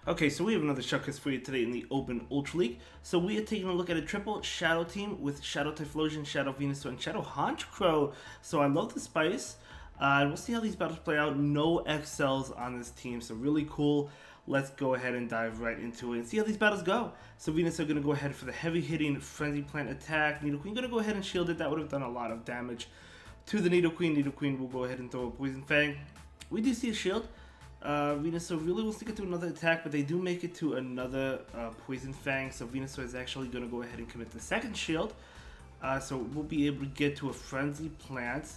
Okay, so we have another showcase for you today in the Open Ultra League. So we are taking a look at a triple Shadow team with Shadow Typhlosion, Shadow Venusaur, and Shadow Honchkrow. So I love the spice. We'll see how these battles play out. No XLs on this team, so really cool. Let's go ahead and dive right into it and see how these battles go. So Venusaur going to go ahead for the heavy-hitting Frenzy Plant attack. Nidoqueen going to go ahead and shield it. That would have done a lot of damage to the Nidoqueen. Nidoqueen will go ahead and throw a Poison Fang. We do see a shield. Venusaur really wants to get to another attack, but they do make it to another Poison Fang, so Venusaur is actually going to go ahead and commit the second shield. So we'll be able to get to a Frenzy Plant.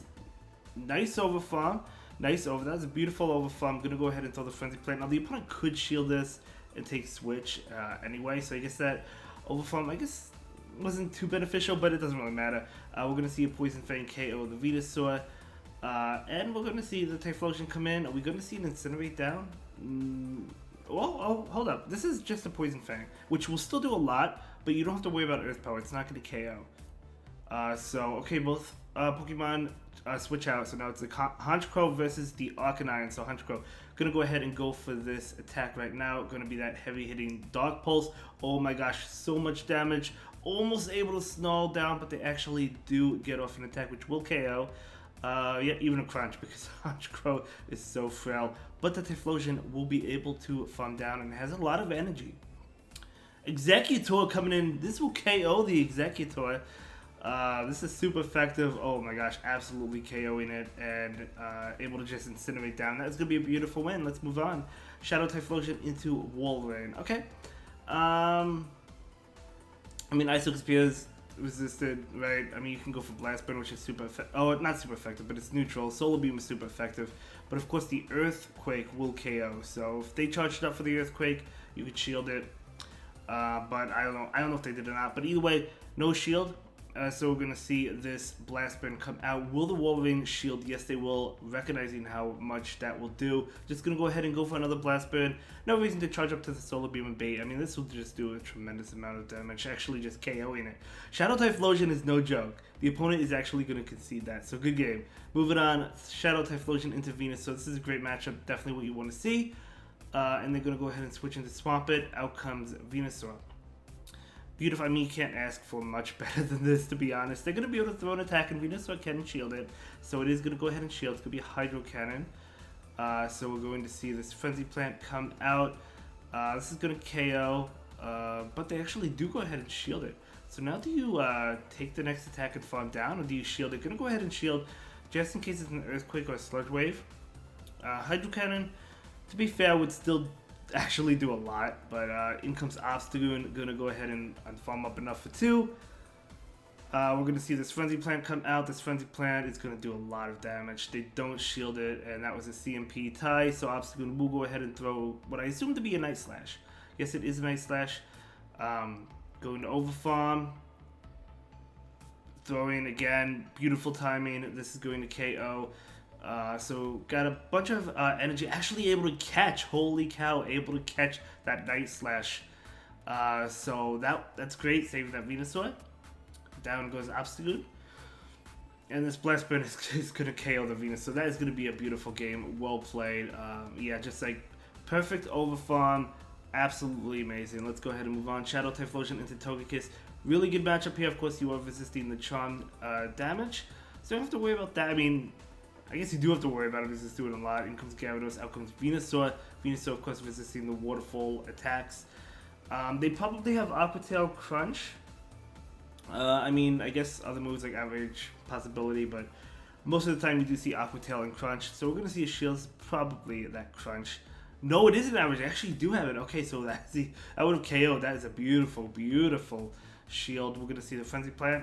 Nice overfarm. Nice over. That's a beautiful overfarm. I'm going to go ahead and throw the Frenzy Plant. Now the opponent could shield this and take Switch anyway, so I guess that overfarm, I guess, wasn't too beneficial, but it doesn't really matter. We're going to see a Poison Fang KO the Venusaur. And we're going to see the Typhlosion come in. Are we going to see an Incinerate down? Oh, hold up. This is just a Poison Fang, which will still do a lot, but you don't have to worry about Earth Power. It's not going to KO. Okay, both Pokemon switch out. So now it's the Honchkrow versus the Arcanine. So Honchkrow going to go ahead and go for this attack right now. Going to be that heavy-hitting Dark Pulse. Oh my gosh, so much damage. Almost able to snarl down, but they actually do get off an attack, which will KO. Yeah, even a crunch because Honchkrow is so frail. But the Typhlosion will be able to farm down and has a lot of energy. Executor coming in. This will KO the Executor. This is super effective. Oh my gosh, absolutely KOing it and able to just incinerate down. That's going to be a beautiful win. Let's move on. Shadow Typhlosion into Wolverine. Okay. I mean, Ice Spears resisted, right? I mean, you can go for Blast Burn, which is super effective. Oh, not super effective, but it's neutral. Solar Beam is super effective. But of course, the Earthquake will KO. So if they charged up for the Earthquake, you could shield it. But I don't know. I don't know if they did or not. But either way, no shield. So we're going to see this Blast Burn come out. Will the Wolverine shield? Yes, they will, recognizing how much that will do. Just going to go ahead and go for another Blast Burn. No reason to charge up to the Solar Beam and bait. I mean, this will just do a tremendous amount of damage, actually just KOing it. Shadow Typhlosion is no joke. The opponent is actually going to concede that, so good game. Moving on, Shadow Typhlosion into Venus. So this is a great matchup, definitely what you want to see. And they're going to go ahead and switch into Swampert. Out comes Venusaur. Beautiful. I mean, you can't ask for much better than this, to be honest. They're going to be able to throw an attack in Venusaur can shield it. So it is going to go ahead and shield. It's going to be a Hydro Cannon. So we're going to see this Frenzy Plant come out. This is going to KO. But they actually do go ahead and shield it. So now do you take the next attack and farm down, or do you shield it? Going to go ahead and shield just in case it's an Earthquake or a Sludge Wave. Hydro Cannon, to be fair, would still actually do a lot, but in comes Obstagoon, gonna go ahead and farm up enough for 2. We're gonna see this Frenzy Plant come out. This Frenzy Plant is gonna do a lot of damage. They don't shield it, and that was a CMP tie, so Obstagoon will go ahead and throw what I assume to be a Night Slash. Yes, it is a Night Slash. Going to Overfarm. Throwing again, beautiful timing. This is going to KO. So got a bunch of energy, actually able to catch, holy cow, able to catch that Night Slash. So that's great, saving that Venusaur. Down goes Obstagoon. And this Blast Burn is going to KO the Venus, so that is going to be a beautiful game, well played. Yeah, just like perfect overfarm, absolutely amazing. Let's go ahead and move on. Shadow Typhlosion into Togekiss. Really good matchup here, of course you are resisting the Charm damage, so you don't have to worry about that. I mean, I guess you do have to worry about it because it's doing a lot. In comes Gyarados, out comes Venusaur. Venusaur, of course, resisting the Waterfall attacks. They probably have Aqua Tail Crunch. I mean, I guess other moves like Average, possibility, but most of the time you do see Aqua Tail and Crunch. So we're going to see a Shield's probably that Crunch. No, it isn't Average. I actually do have it. Okay, so that's I would have KO'd. That is a beautiful, beautiful Shield. We're going to see the Frenzy Plant.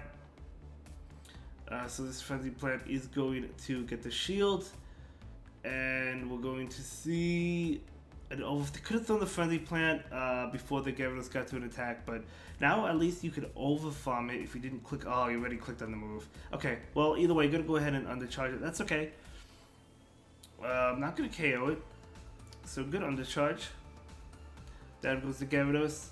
So this Frenzy Plant is going to get the shield, and we're going to see. Oh, they could have thrown the Frenzy Plant before the Gyarados got to an attack, but now at least you could overfarm it if you didn't click. Oh, you already clicked on the move. Okay, well either way, gonna go ahead and undercharge it. That's okay. I'm not gonna KO it. So good undercharge. Down goes the Gyarados.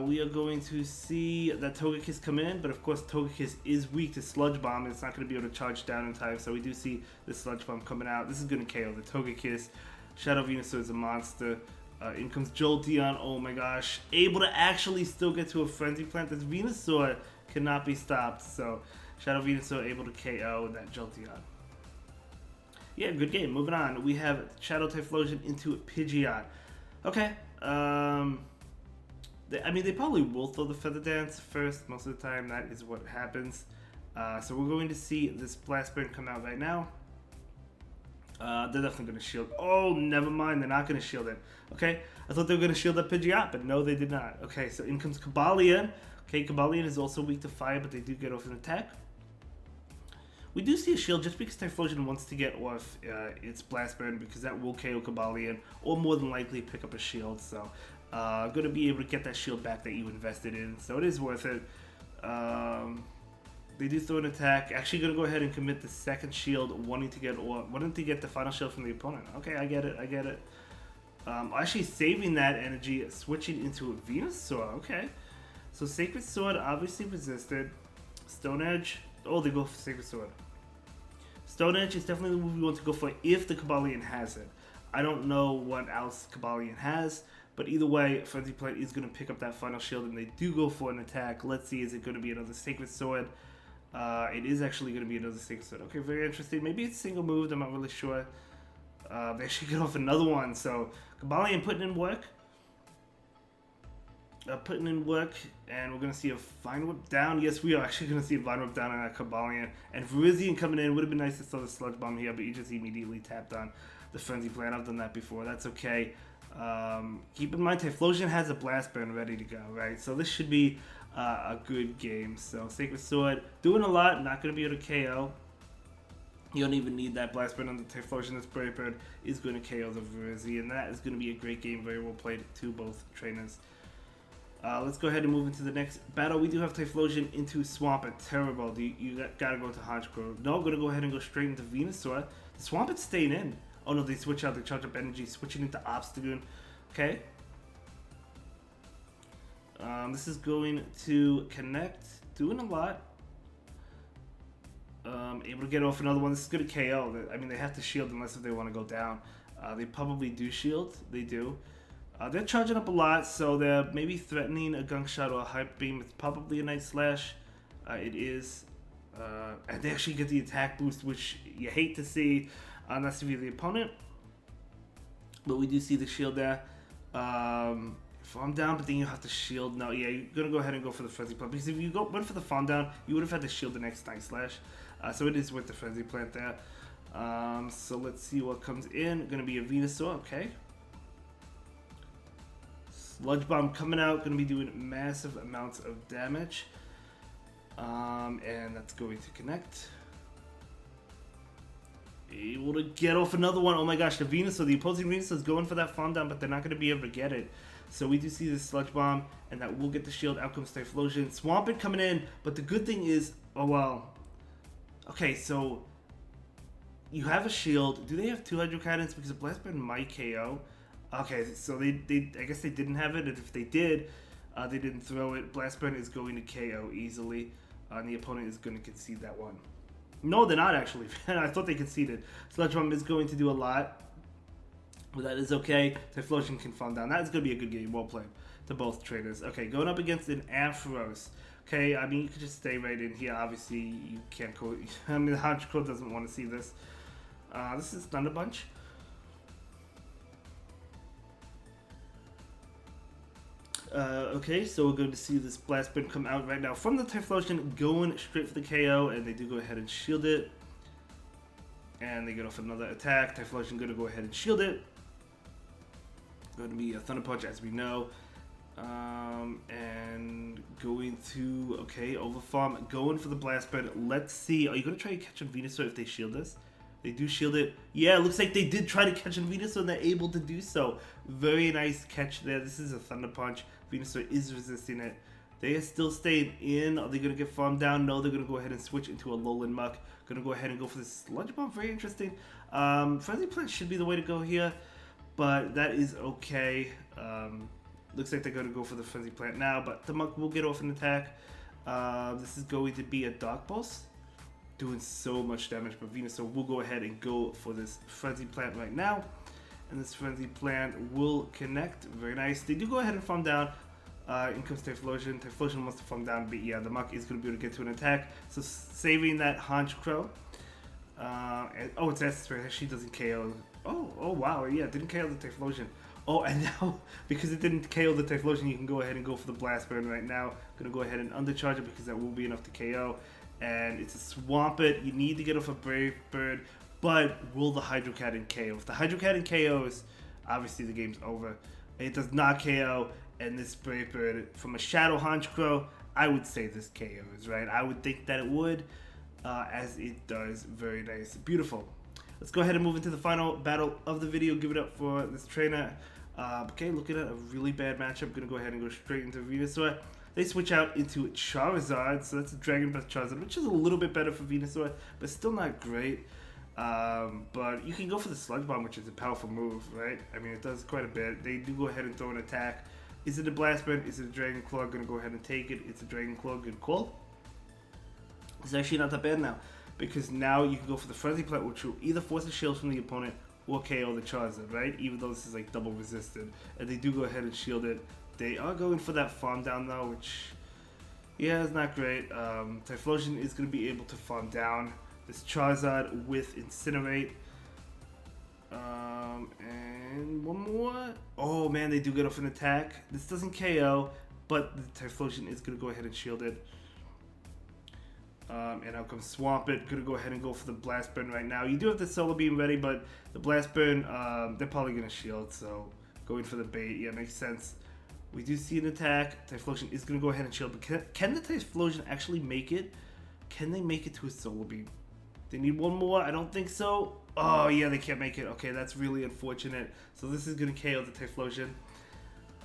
We are going to see that Togekiss come in, but of course Togekiss is weak to Sludge Bomb, and it's not going to be able to charge down in time, so we do see the Sludge Bomb coming out. This is going to KO the Togekiss. Shadow Venusaur is a monster. In comes Jolteon. Oh my gosh. Able to actually still get to a Frenzy Plant. This Venusaur cannot be stopped. So Shadow Venusaur able to KO that Jolteon. Yeah, good game. Moving on. We have Shadow Typhlosion into Pidgeot. Okay. They probably will throw the Feather Dance first. Most of the time, that is what happens. So we're going to see this Blast Burn come out right now. They're definitely going to shield. Oh, never mind. They're not going to shield it. Okay. I thought they were going to shield that Pidgeot, but no, they did not. Okay, so in comes Cobalion. Okay, Cobalion is also weak to fire, but they do get off an attack. We do see a shield just because Typhlosion wants to get off its Blast Burn because that will KO Cobalion or more than likely pick up a shield. So going to be able to get that shield back that you invested in. So it is worth it. They do throw an attack. Actually going to go ahead and commit the second shield wanting to get the final shield from the opponent. Okay, I get it. Actually saving that energy, switching into a Venusaur. Okay. So Sacred Sword obviously resisted. Stone Edge. Oh, they go for Sacred Sword. Stone Edge is definitely the move we want to go for if the Cobalion has it. I don't know what else Cobalion has, but either way, Frenzy Plant is going to pick up that final shield, and they do go for an attack. Let's see, is it going to be another Sacred Sword? It is actually going to be another Sacred Sword. Okay, very interesting. Maybe it's single moved, I'm not really sure. They actually get off another one, so Cobalion putting in work. And we're going to see a Vine Whip down. Yes, we are actually going to see a Vine Whip down on that Cobalion. And Virizion coming in. Would have been nice to throw the Sludge Bomb here, but you just immediately tapped on the Frenzy Plant. I've done that before. That's okay. Keep in mind, Typhlosion has a Blast Burn ready to go, right? So this should be a good game. So Sacred Sword, doing a lot. Not going to be able to KO. You don't even need that Blast Burn on the Typhlosion. This Brave Bird is going to KO the Virizion. That is going to be a great game. Very well played to both trainers. Let's go ahead and move into the next battle. We do have Typhlosion into Swampert. Terrible. You gotta go to Honchkrow. No, I'm gonna go ahead and go straight into Venusaur. The Swampert's staying in. Oh no, they switch out. They charge up energy, switching into Obstagoon. Okay. This is going to connect. Doing a lot. Able to get off another one. This is gonna KO. I mean, they have to shield unless if they want to go down. They probably do shield. They do. They're charging up a lot, so they're maybe threatening a Gunk Shot or a Hype Beam. It's probably a Night Slash. It is. And they actually get the attack boost, which you hate to see unless you're the opponent. But we do see the shield there. Farm down, but then you have to shield. No, yeah, you're going to go ahead and go for the Frenzy Plant. Because if you went for the farm down, you would have had to shield the next Night Slash. So it is with the Frenzy Plant there. So let's see what comes in. Going to be a Venusaur, okay. Sludge Bomb coming out, going to be doing massive amounts of damage. And that's going to connect. Able to get off another one. Oh my gosh, the Venusaur, the opposing Venusaur is going for that farm down, but they're not going to be able to get it. So we do see the Sludge Bomb, and that will get the shield. Out comes Typhlosion. Swampert coming in, but the good thing is, oh well. Okay, so you have a shield. Do they have 2 Hydro Cannons? Because a Blast Burn might KO. Okay, so I guess they didn't have it, and if they did, they didn't throw it. Blast Burn is going to KO easily, and the opponent is going to concede that one. No, they're not actually. I thought they conceded. Sludge Bomb is going to do a lot, but that is okay. Typhlosion can farm down. That is going to be a good game. Well played to both traders. Okay, going up against an Ampharos. Okay, I mean, you could just stay right in here. Obviously, you can't go. I mean, the Honchkrow doesn't want to see this. This is Thunder Bunch. Okay, so we're going to see this Blast Burn come out right now from the Typhlosion, going straight for the KO, and they do go ahead and shield it. And they get off another attack. Typhlosion going to go ahead and shield it. Going to be a Thunder Punch, as we know. And going to, okay, Overfarm, going for the Blast Burn. Let's see. Are you going to try to catch a Venusaur if they shield this? They do shield it. Yeah, it looks like they did try to catch a Venusaur and they're able to do so. Very nice catch there. This is a Thunder Punch. Venusaur is resisting it. They are still staying in. Are they going to get farmed down? No, they're going to go ahead and switch into a Lowland Muck. Going to go ahead and go for this Sludge Bomb. Very interesting. Frenzy Plant should be the way to go here, but that is okay. Looks like they're going to go for the Frenzy Plant now, but the Muck will get off an attack. This is going to be a Dark Pulse. Doing so much damage, but Venusaur will go ahead and go for this Frenzy Plant right now. And this Frenzy Plant will connect. Very nice. They do go ahead and farm down. In comes Typhlosion. Typhlosion wants to farm down, but yeah, the Muck is going to be able to get to an attack. So saving that Haunch Crow. Oh, it's Esther. She doesn't KO. Oh wow. Yeah, it didn't KO the Typhlosion. Oh, and now, because it didn't KO the Typhlosion, you can go ahead and go for the Blast Burn right now. I'm going to go ahead and undercharge it because that will be enough to KO. And it's a Swampert. You need to get off a Brave Bird. But will the Hydro Cannon KO? If the Hydro Cannon KOs, obviously the game's over. It does not KO, and this Brave Bird, from a Shadow Haunch Crow, I would say this KOs, right? I would think that it would, as it does. Very nice. Beautiful. Let's go ahead and move into the final battle of the video. Give it up for this trainer. Okay, looking at a really bad matchup. Going to go ahead and go straight into Venusaur. They switch out into Charizard, so that's a Dragon Breath Charizard, which is a little bit better for Venusaur, but still not great. But you can go for the Sludge Bomb, which is a powerful move, right? I mean, it does quite a bit. They do go ahead and throw an attack. Is it a Blast Burn? Is it a Dragon Claw? Gonna go ahead and take it. It's a Dragon Claw. Good call. It's actually not that bad now, because now you can go for the Frenzy Plant, which will either force a shield from the opponent or KO the Charizard, right? Even though this is like double resisted. And they do go ahead and shield it. They are going for that farm down though, which, yeah, is not great. Typhlosion is going to be able to farm down this Charizard with Incinerate. And one more. Oh man, they do get off an attack. This doesn't KO, but the Typhlosion is going to go ahead and shield it. And out comes Swampert. Going to go ahead and go for the Blast Burn right now. You do have the Solar Beam ready, but the Blast Burn, they're probably going to shield. So going for the bait, yeah, makes sense. We do see an attack. Typhlosion is going to go ahead and shield. But can the Typhlosion actually make it? Can they make it to a Solar Beam? They need one more? I don't think so. Oh, yeah, they can't make it. Okay, that's really unfortunate. So this is going to KO the Typhlosion.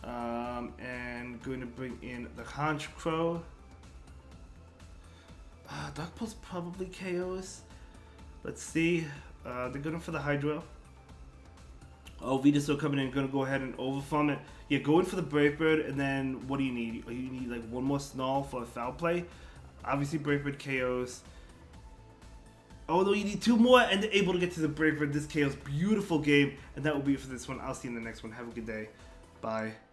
And going to bring in the Haunch Crow. Dark Pulse probably KOs. Let's see. They're going for the Hydro. Oh, Venusaur coming in, gonna go ahead and overfarm it. Yeah, go in for the Brave Bird, and then what do you need? You need like one more Snarl for a foul play. Obviously, Brave Bird KOs. Oh no, you need two more, and they're able to get to the Brave Bird. This KOs. Beautiful game, and that will be it for this one. I'll see you in the next one. Have a good day. Bye.